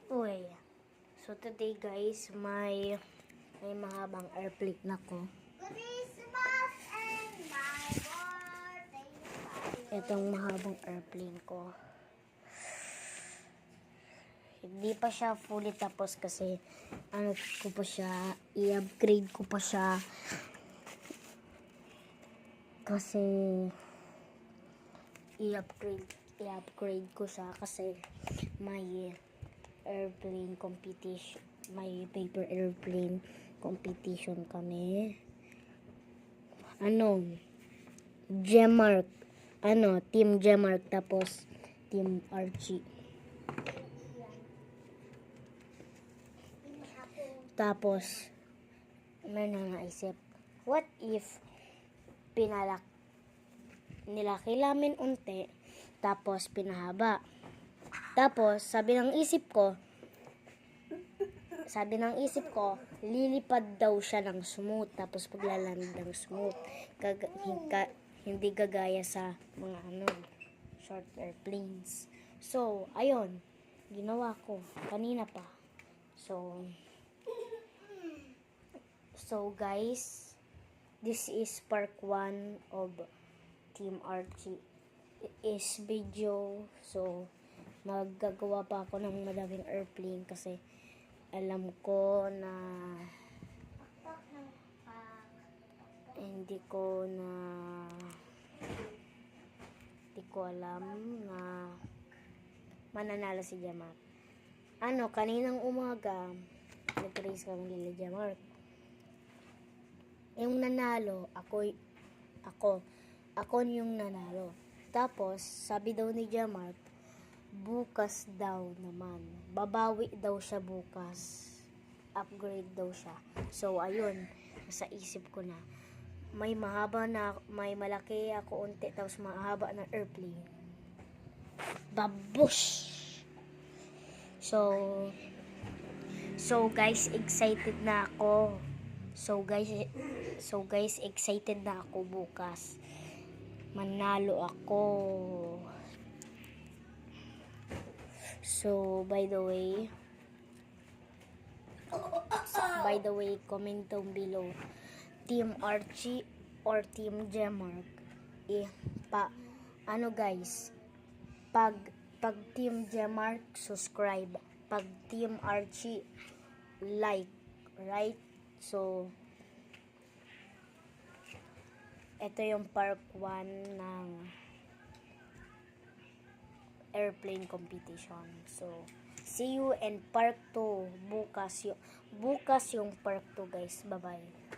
Uy. So today guys, may mahabang airplane na ko. Christmas and my birthday. Itong mahabang airplane ko. Hindi pa siya fully tapos kasi ano ko pa siya, i-upgrade ko pa siya. Kasi i-upgrade ko siya kasi may airplane competition, may paper airplane competition kami. Gemark. Team Gemark tapos Team Archie. Tapos may naisip, what if nilaki namin unti tapos pinahaba. Tapos sabi ng isip ko, lilipad daw siya ng smooth tapos paglaland ng smooth. Hindi gagaya sa mga short airplanes. So, ayun, ginawa ko kanina pa. So guys, this is part 1 of Team Archie is video. So, maggagawa pa ako ng madaming airplane kasi alam ko na hindi ko alam na mananalo si Jamark. Kaninang umaga nag-race kami nila Jamark. Yung nanalo, ako yung nanalo. Tapos, sabi daw ni Jamark, bukas daw naman. Babawi daw siya bukas. Upgrade daw siya. So, ayun. Nasa isip ko na. May malaki ako unti, tapos mahaba na airplane. Babush! So guys, excited na ako. So guys, excited na ako bukas. Manalo ako. So, by the way, comment down below. Team Archie or Team Gemark. Guys, pag Team Gemark, subscribe. Pag Team Archie, like. Right? So, ito yung part 1 ng airplane competition. So, see you in part 2 bukas yung part 2 guys. Bye-bye.